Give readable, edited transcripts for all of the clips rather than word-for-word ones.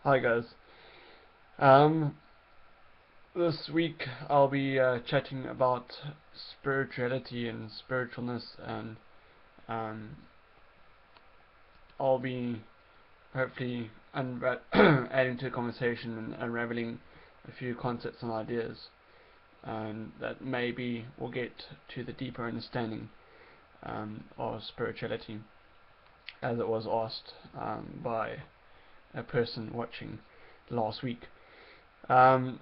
Hi guys. Um, this week I'll be chatting about spirituality and spiritualness, and um, I'll be hopefully adding to the conversation and unraveling a few concepts and ideas, and that maybe will get to the deeper understanding of spirituality, as it was asked by a person watching last week. Um,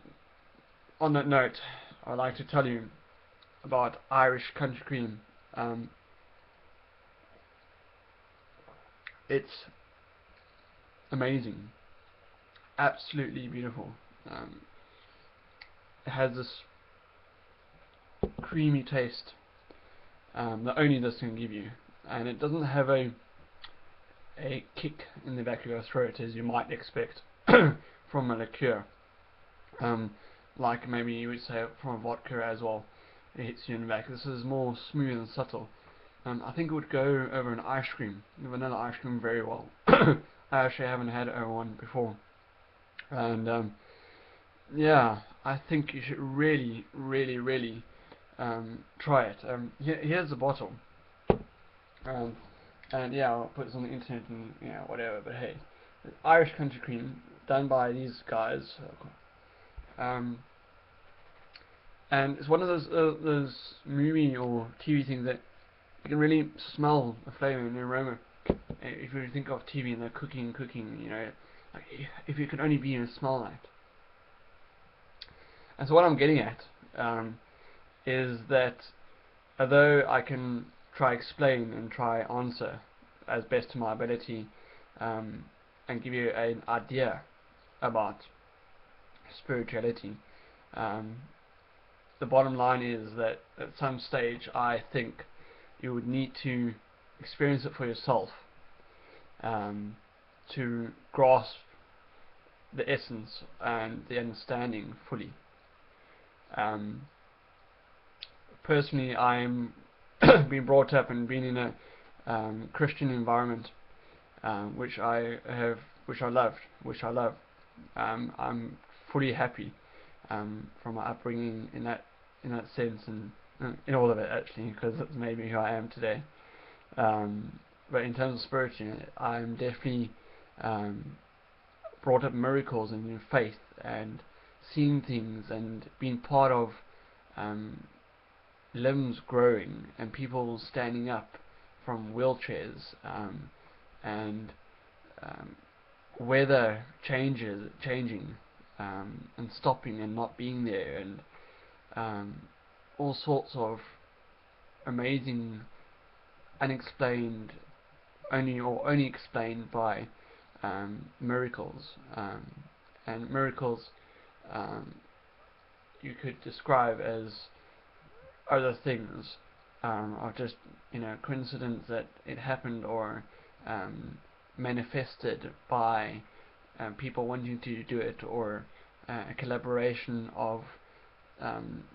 on that note, I'd like to tell you about Irish country cream. Um, it's amazing, absolutely beautiful. Um, it has this creamy taste that only this can give you, and it doesn't have a kick in the back of your throat as you might expect from a liqueur. Um, like maybe you would say from a vodka as well. It hits you in the back. This is more smooth and subtle. I think it would go over an ice cream, vanilla ice cream, very well. I actually haven't had it over one before, and yeah, I think you should really, really, really try it. Here's the bottle, um, and yeah, I'll put this on the internet and whatever. But hey, Irish country cream done by these guys, um, and it's one of those movie or TV things that you can really smell the flavor and the aroma. If you think of TV and they're cooking, like if you could only be and smell that. And so what I'm getting at is that although I can try explain and try answer as best to my ability um, and give you an idea about spirituality, um, the bottom line is that at some stage I think you would need to experience it for yourself to grasp the essence and the understanding fully. Um, Personally, I'm being brought up and been in a Christian environment, which I have, which I love. I'm fully happy from my upbringing in that sense, and in all of it actually, because it's made me who I am today. But in terms of spirituality, I'm definitely um, brought up miracles and in faith and seeing things and being part of um, limbs growing and people standing up from wheelchairs and um, weather changing and stopping and not being there, and all sorts of amazing unexplained only explained by miracles, and miracles um, you could describe as other things, or just coincidence that it happened, or manifested by people wanting to do it, or a collaboration of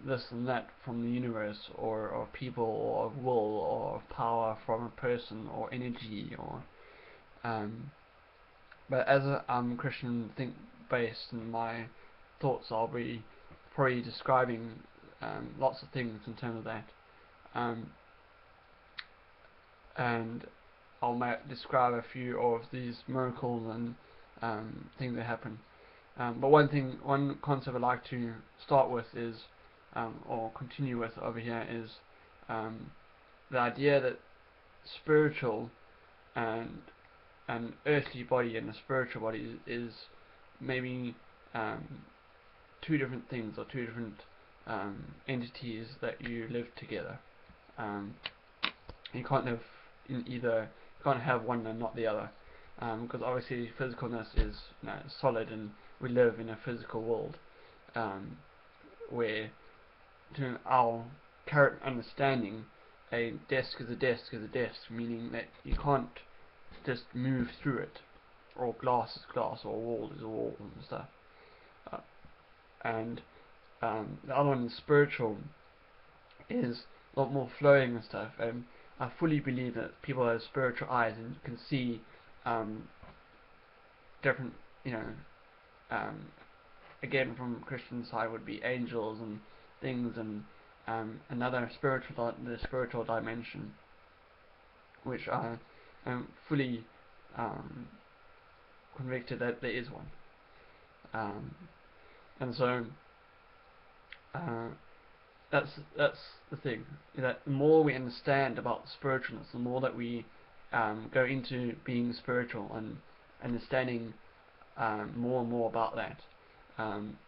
this and that from the universe, or of people, or of will, or of power from a person, or energy, or but as I'm Christian think based, and my thoughts, I'll be probably describing lots of things in terms of that, um, and I'll describe a few of these miracles and things that happen. But one concept I'd like to start with is, or continue with over here, is the idea that spiritual and an earthly body and a spiritual body is maybe two different things, or two different entities that you live together. Um, you can't live in either. You can't have one and not the other, because obviously physicalness is solid, and we live in a physical world where, to our current understanding, a desk is a desk is a desk, meaning that you can't just move through it, or glass is glass, or a wall is a wall and stuff. Uh, and the other one is spiritual, is a lot more flowing and stuff. And I fully believe that people have spiritual eyes and can see different, again from Christian side would be angels and things, and another the spiritual dimension, which I am fully convicted that there is one. And so that's the thing, that the more we understand about spiritualness, the more that we go into being spiritual and understanding more and more about that,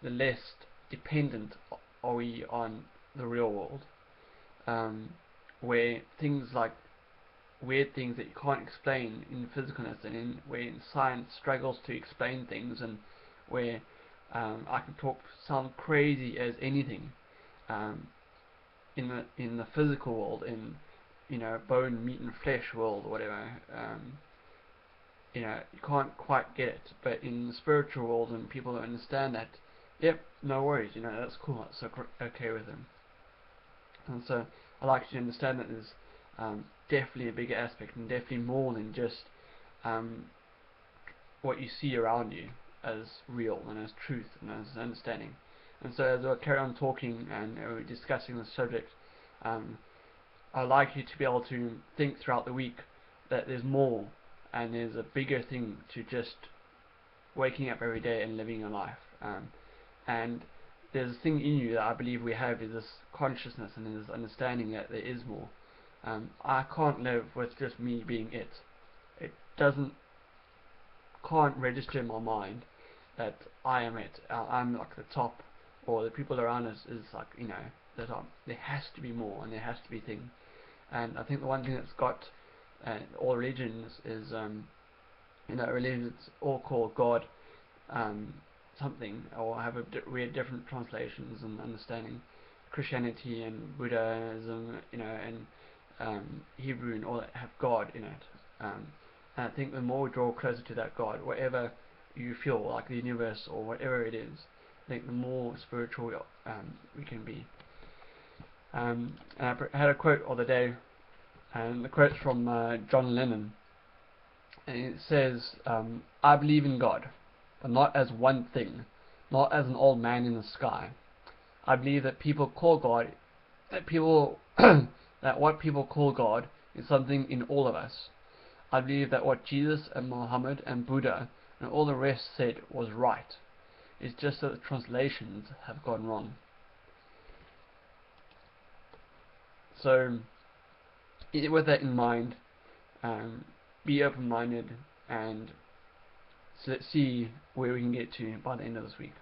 the less dependent are we on the real world, where things like weird things that you can't explain in physicalness, and where science struggles to explain things, and where I can sound crazy as anything in the physical world, in bone, meat and flesh world or whatever, you can't quite get it, but in the spiritual world, and people that understand that, yep, no worries, that's cool, that's okay with them. And so I like to understand that there's definitely a bigger aspect, and definitely more than just what you see around you as real and as truth and as understanding. And so as I carry on talking and we're discussing the subject, I'd like you to be able to think throughout the week that there's more, and there's a bigger thing to just waking up every day and living your life. And there's a thing in you that I believe we have, is this consciousness and this understanding that there is more. I can't live with just me being it. It can't register in my mind that I am it. I'm like the top, or the people around us is like, the top. There has to be more, and there has to be things. And I think the one thing that's got all religions is, religions all call God something, or have weird different translations and understanding. Christianity and Buddhism, and Hebrew and all that have God in it. And I think the more we draw closer to that God, whatever you feel like the universe or whatever it is, I think the more spiritual we can be. And I had a quote the other day, and the quote's from John Lennon, and it says, "I believe in God, but not as one thing, not as an old man in the sky. I believe that people call God, that what people call God is something in all of us. I believe that what Jesus and Muhammad and Buddha and all the rest said was right. It's just that the translations have gone wrong." So, with that in mind, be open-minded, and so let's see where we can get to by the end of this week.